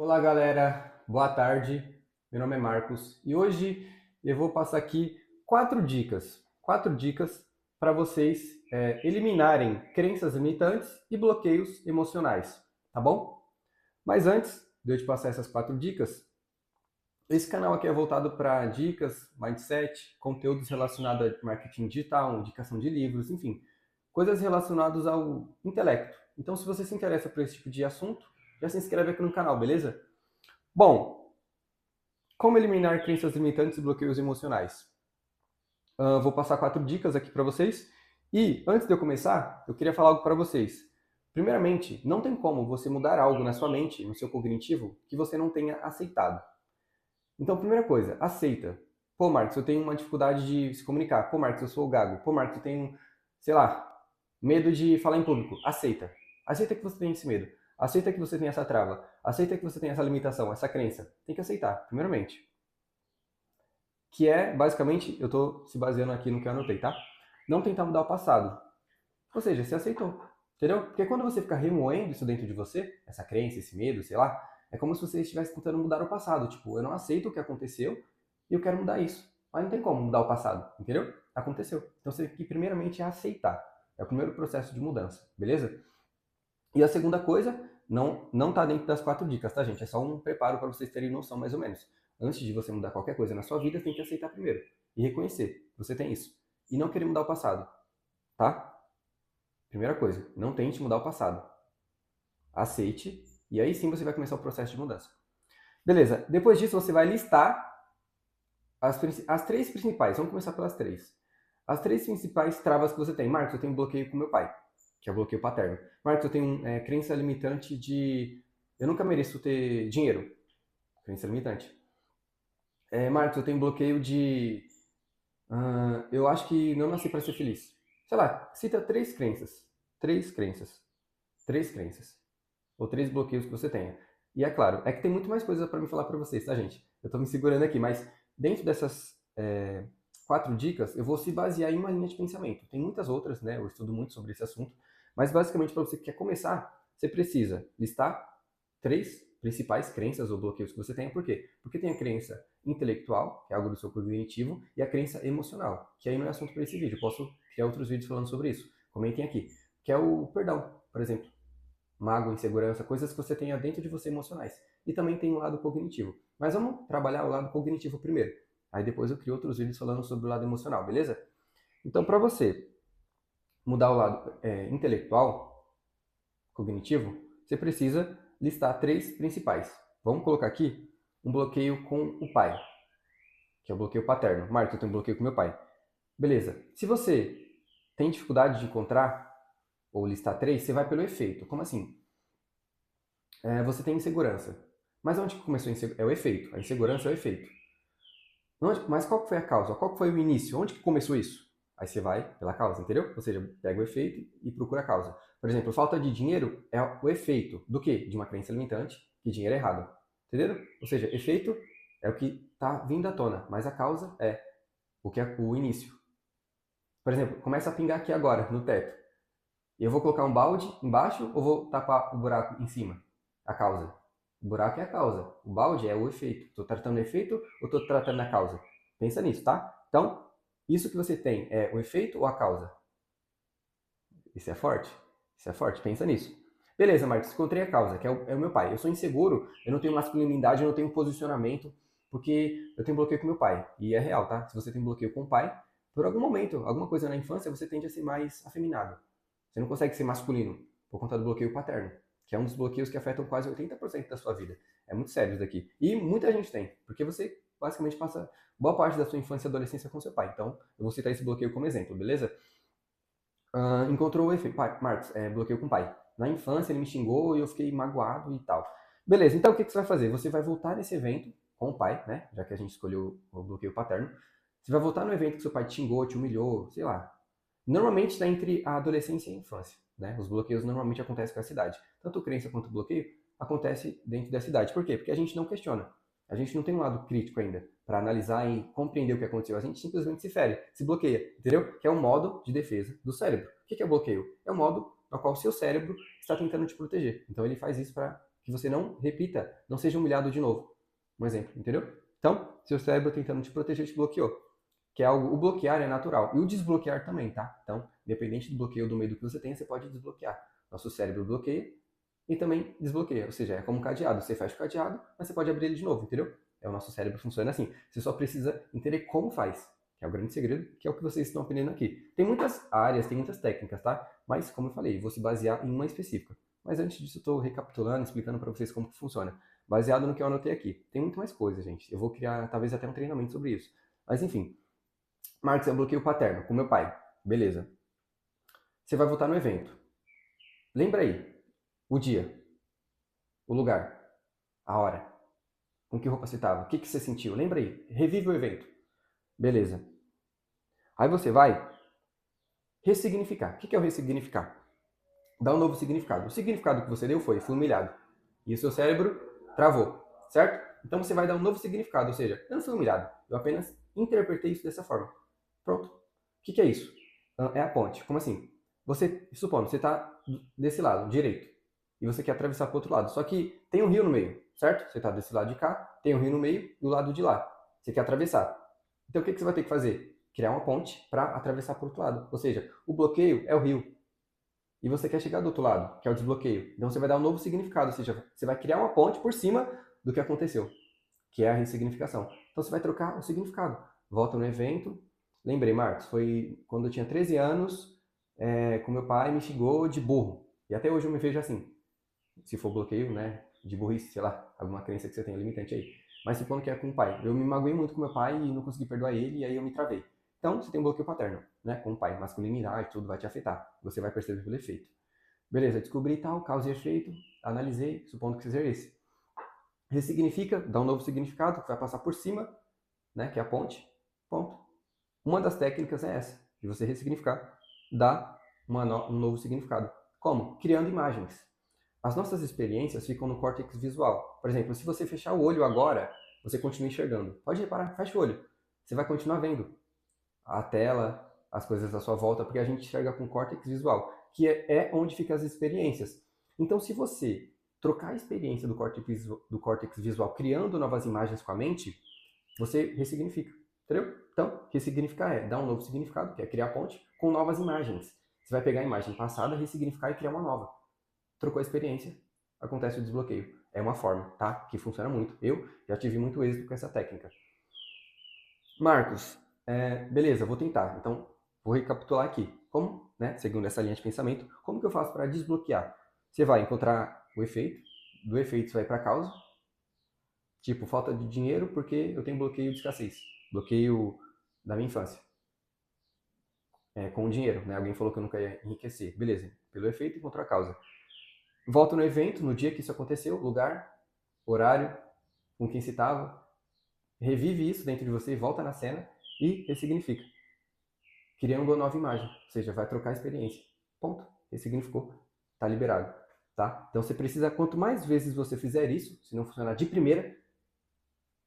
Olá, galera. Boa tarde. Meu nome é Marcos e hoje eu vou passar aqui quatro dicas para vocês eliminarem crenças limitantes e bloqueios emocionais, tá bom? Mas antes de eu te passar essas quatro dicas, esse canal aqui é voltado para dicas, mindset, conteúdos relacionados a marketing digital, indicação de livros, enfim, coisas relacionadas ao intelecto. Então, se você se interessa por esse tipo de assunto, já se inscreve aqui no canal, beleza? Bom, como eliminar crenças limitantes e bloqueios emocionais? Vou passar quatro dicas aqui para vocês. E antes de eu começar, eu queria falar algo para vocês. Primeiramente, não tem como você mudar algo na sua mente, no seu cognitivo, que você não tenha aceitado. Então, primeira coisa, aceita. Pô, Marcos, eu tenho uma dificuldade de se comunicar. Pô, Marcos, eu sou gago. Pô, Marcos, eu tenho, sei lá, medo de falar em público. Aceita. Aceita que você tem esse medo. Aceita que você tem essa trava. Aceita que você tem essa limitação, essa crença. Tem que aceitar, primeiramente. Que é, basicamente, eu estou se baseando aqui no que eu anotei, tá? Não tentar mudar o passado. Ou seja, você aceitou. Entendeu? Porque quando você fica remoendo isso dentro de você, essa crença, esse medo, sei lá, é como se você estivesse tentando mudar o passado. Tipo, eu não aceito o que aconteceu e eu quero mudar isso. Mas não tem como mudar o passado, entendeu? Aconteceu. Então você tem que primeiramente aceitar. É o primeiro processo de mudança, beleza? E a segunda coisa, não tá dentro das quatro dicas, tá, gente? É só um preparo para vocês terem noção mais ou menos. Antes de você mudar qualquer coisa na sua vida, tem que aceitar primeiro e reconhecer que você tem isso. E não querer mudar o passado, tá? Primeira coisa, não tente mudar o passado. Aceite e aí sim você vai começar o processo de mudança. Beleza, depois disso você vai listar as três principais. Vamos começar pelas três. As três principais travas que você tem. Marcos, eu tenho bloqueio com meu pai, que é o bloqueio paterno. Marcos, eu tenho crença limitante de eu nunca mereço ter dinheiro. Crença limitante. Marcos, eu tenho bloqueio de eu acho que não nasci para ser feliz. Sei lá, cita três crenças. Três crenças. Três crenças. Ou três bloqueios que você tenha. E é claro, é que tem muito mais coisa para me falar para vocês, tá, gente? Eu tô me segurando aqui, mas dentro dessas quatro dicas, eu vou se basear em uma linha de pensamento. Tem muitas outras, né? Eu estudo muito sobre esse assunto, mas basicamente para você que quer começar, você precisa listar três principais crenças ou bloqueios que você tenha. Por quê? Porque tem a crença intelectual, que é algo do seu cognitivo, e a crença emocional, que aí não é assunto para esse vídeo. Eu posso criar outros vídeos falando sobre isso. Comentem aqui. Que é o perdão, por exemplo. Mágoa, insegurança, coisas que você tenha dentro de você emocionais. E também tem o lado cognitivo. Mas vamos trabalhar o lado cognitivo primeiro. Aí depois eu crio outros vídeos falando sobre o lado emocional, beleza? Então, para você mudar o lado intelectual, cognitivo, você precisa listar três principais. Vamos colocar aqui um bloqueio com o pai, que é o bloqueio paterno. Marco, eu tenho um bloqueio com meu pai. Beleza. Se você tem dificuldade de encontrar ou listar três, você vai pelo efeito. Como assim? Você tem insegurança. Mas onde que começou a insegurança? É o efeito. A insegurança é o efeito. Mas qual que foi a causa? Qual que foi o início? Onde que começou isso? Aí você vai pela causa, entendeu? Ou seja, pega o efeito e procura a causa. Por exemplo, falta de dinheiro é o efeito do quê? De uma crença limitante, que dinheiro é errado. Entenderam? Ou seja, efeito é o que está vindo à tona, mas a causa é o que é o início. Por exemplo, começa a pingar aqui agora, no teto. Eu vou colocar um balde embaixo ou vou tapar o buraco em cima? A causa. O buraco é a causa. O balde é o efeito. Estou tratando o efeito ou estou tratando a causa? Pensa nisso, tá? Então, isso que você tem é o efeito ou a causa? Isso é forte? Isso é forte, pensa nisso. Beleza, Marcos, encontrei a causa, que é o meu pai. Eu sou inseguro, eu não tenho masculinidade, eu não tenho posicionamento, porque eu tenho bloqueio com meu pai. E é real, tá? Se você tem bloqueio com o pai, por algum momento, alguma coisa na infância, você tende a ser mais afeminado. Você não consegue ser masculino por conta do bloqueio paterno, que é um dos bloqueios que afetam quase 80% da sua vida. É muito sério isso daqui. E muita gente tem, porque você basicamente passa boa parte da sua infância e adolescência com seu pai. Então, eu vou citar esse bloqueio como exemplo, beleza? Encontrou o efeito. Marcos, bloqueio com o pai. Na infância ele me xingou e eu fiquei magoado e tal. Beleza, então o que você vai fazer? Você vai voltar nesse evento com o pai, né? Já que a gente escolheu o bloqueio paterno. Você vai voltar no evento que seu pai te xingou, te humilhou, sei lá. Normalmente está entre a adolescência e a infância, né? Os bloqueios normalmente acontecem com essa idade. Tanto crença quanto bloqueio acontece dentro dessa idade. Por quê? Porque a gente não questiona. A gente não tem um lado crítico ainda para analisar e compreender o que aconteceu. A gente simplesmente se fere, se bloqueia, entendeu? Que é um modo de defesa do cérebro. O que é o bloqueio? É o modo no qual o seu cérebro está tentando te proteger. Então ele faz isso para que você não repita, não seja humilhado de novo. Um exemplo, entendeu? Então, seu cérebro tentando te proteger te bloqueou. Que é algo, o bloquear é natural. E o desbloquear também, tá? Então, independente do bloqueio ou do medo que você tenha, você pode desbloquear. Nosso cérebro bloqueia e também desbloqueia. Ou seja, é como um cadeado. Você fecha o cadeado, mas você pode abrir ele de novo, entendeu? O nosso cérebro funciona assim. Você só precisa entender como faz, que é o grande segredo, que é o que vocês estão aprendendo aqui. Tem muitas áreas, tem muitas técnicas, tá? Mas, como eu falei, vou se basear em uma específica. Mas antes disso, eu estou recapitulando, explicando para vocês como que funciona. Baseado no que eu anotei aqui. Tem muito mais coisa, gente. Eu vou criar, talvez, até um treinamento sobre isso. Mas, enfim. Marcos, é bloqueio paterno, com meu pai. Beleza. Você vai votar no evento. Lembra aí o dia, o lugar, a hora. Com que roupa você estava? O que você sentiu? Lembra aí. Revive o evento. Beleza. Aí você vai ressignificar. O que é o ressignificar? Dá um novo significado. O significado que você deu foi: fui humilhado. E o seu cérebro travou, certo? Então você vai dar um novo significado, ou seja, eu não fui humilhado, eu apenas interpretei isso dessa forma. Pronto. O que é isso? É a ponte. Como assim? Você, supondo, você está desse lado, direito, e você quer atravessar para o outro lado. Só que tem um rio no meio, certo? Você está desse lado de cá, tem um rio no meio, do lado de lá. Você quer atravessar. Então o que você vai ter que fazer? Criar uma ponte para atravessar para o outro lado. Ou seja, o bloqueio é o rio. E você quer chegar do outro lado, que é o desbloqueio. Então você vai dar um novo significado, ou seja, você vai criar uma ponte por cima do que aconteceu, que é a ressignificação. Então você vai trocar o significado. Volta no evento. Lembrei, Marcos, foi quando eu tinha 13 anos, com meu pai me xingou de burro. E até hoje eu me vejo assim. Se for bloqueio, né, de burrice, sei lá, alguma crença que você tenha limitante aí. Mas supondo que é com o pai. Eu me magoei muito com meu pai e não consegui perdoar ele, e aí eu me travei. Então, você tem um bloqueio paterno, né, com o pai. Masculinidade, tudo vai te afetar. Você vai perceber pelo efeito. Beleza, descobri tal, causa e efeito, analisei, supondo que seja esse. Ressignifica, dá um novo significado, que vai passar por cima, né, que é a ponte, ponto. Uma das técnicas é essa, de você ressignificar, dar um novo significado. Como? Criando imagens. As nossas experiências ficam no córtex visual. Por exemplo, se você fechar o olho agora, você continua enxergando. Pode reparar, fecha o olho. Você vai continuar vendo a tela, as coisas à sua volta, porque a gente enxerga com córtex visual, que é onde ficam as experiências. Então, se você trocar a experiência do córtex visual criando novas imagens com a mente, você ressignifica, entendeu? Então, ressignificar é dar um novo significado, que é criar ponte, com novas imagens. Você vai pegar a imagem passada, ressignificar e criar uma nova. Trocou a experiência, acontece o desbloqueio. É uma forma, tá? Que funciona muito. Eu já tive muito êxito com essa técnica. Marcos, beleza, vou tentar. Então, vou recapitular aqui. Como, né, segundo essa linha de pensamento, como que eu faço para desbloquear? Você vai encontrar o efeito, do efeito você vai para a causa, tipo, falta de dinheiro porque eu tenho bloqueio de escassez, bloqueio da minha infância, com o dinheiro, né? Alguém falou que eu nunca ia enriquecer. Beleza, pelo efeito encontrou a causa. Volto no evento, no dia que isso aconteceu, lugar, horário, com quem se estava, revive isso dentro de você, volta na cena e ressignifica. Criando uma nova imagem, ou seja, vai trocar a experiência. Ponto. Ressignificou. Está liberado. Tá? Então você precisa, quanto mais vezes você fizer isso, se não funcionar de primeira,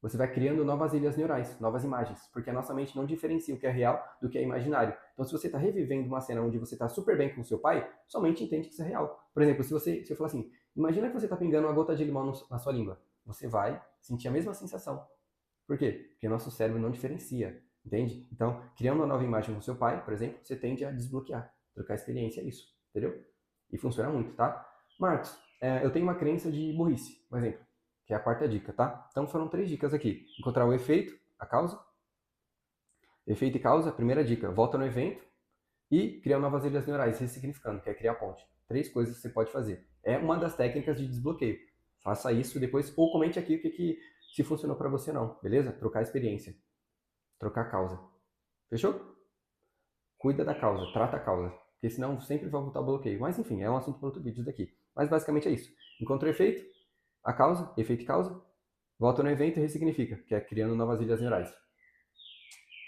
você vai criando novas ilhas neurais, novas imagens, porque a nossa mente não diferencia o que é real do que é imaginário. Então, se você está revivendo uma cena onde você está super bem com o seu pai, sua mente entende que isso é real. Por exemplo, se eu falar assim, imagina que você está pingando uma gota de limão na sua língua, você vai sentir a mesma sensação. Por quê? Porque o nosso cérebro não diferencia, entende? Então, criando uma nova imagem com o seu pai, por exemplo, você tende a desbloquear, trocar a experiência, é isso, entendeu? E funciona muito, tá? Marcos, eu tenho uma crença de burrice, por exemplo, que é a quarta dica, tá? Então foram 3 dicas aqui. Encontrar o efeito, a causa. Efeito e causa, primeira dica, volta no evento e criar novas ilhas neurais, ressignificando, que é criar ponte. 3 coisas que você pode fazer. É uma das técnicas de desbloqueio. Faça isso depois, ou comente aqui o que se funcionou para você ou não, beleza? Trocar a experiência. Trocar a causa. Fechou? Cuida da causa, trata a causa. Porque senão sempre vai voltar o bloqueio. Mas enfim, é um assunto para outro vídeo daqui. Mas basicamente é isso. Encontra o efeito, a causa, efeito e causa, volta no evento e ressignifica, que é criando novas ilhas neurais.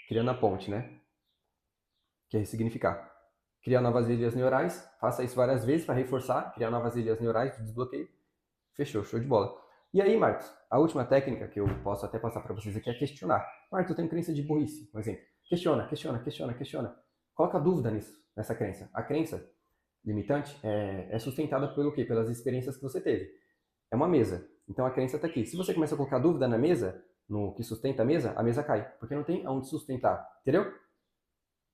Criando a ponte, né? Que é ressignificar. Criar novas ilhas neurais, faça isso várias vezes para reforçar, criar novas ilhas neurais de desbloqueio. Fechou, show de bola. E aí, Marcos, a última técnica que eu posso até passar para vocês aqui é questionar. Marcos, eu tenho crença de burrice, por exemplo. Questiona, questiona, questiona, questiona. Coloca dúvida nisso, nessa crença. A crença limitante é sustentada pelo quê? Pelas experiências que você teve. é uma mesa. Então a crença está aqui. Se você começa a colocar dúvida na mesa, no que sustenta a mesa cai, porque não tem aonde sustentar, entendeu?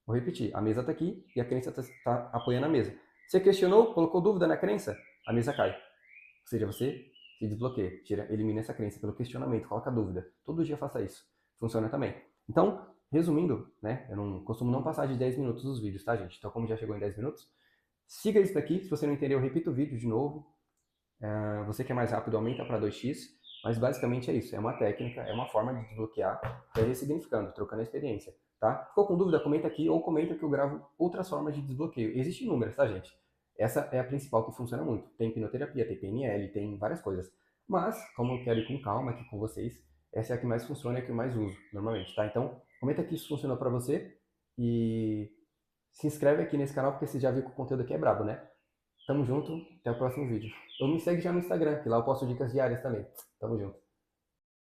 Vou repetir, a mesa está aqui e a crença está apoiando a mesa. Você questionou, colocou dúvida na crença, a mesa cai. Ou seja, você se desbloqueia, elimina essa crença pelo questionamento, coloca dúvida. Todo dia faça isso. Funciona também. Então, resumindo, né? Eu não costumo não passar de 10 minutos os vídeos, tá, gente? Então, como já chegou em 10 minutos, siga isso daqui. Se você não entendeu, repita o vídeo de novo. Você que é mais rápido, aumenta para 2x. Mas basicamente é isso. É uma técnica, é uma forma de desbloquear, ressignificando, trocando a experiência. Tá? Ficou com dúvida? Comenta aqui ou comenta que eu gravo outras formas de desbloqueio. Existem inúmeras, tá, gente? Essa é a principal que funciona muito. Tem hipnoterapia, tem PNL, tem várias coisas. Mas, como eu quero ir com calma aqui com vocês, essa é a que mais funciona e a que eu mais uso normalmente, tá? Então, comenta aqui se funcionou para você e se inscreve aqui nesse canal porque você já viu que o conteúdo aqui é brabo, né? Tamo junto, até o próximo vídeo. Ou me segue já no Instagram, que lá eu posto dicas diárias também. Tamo junto.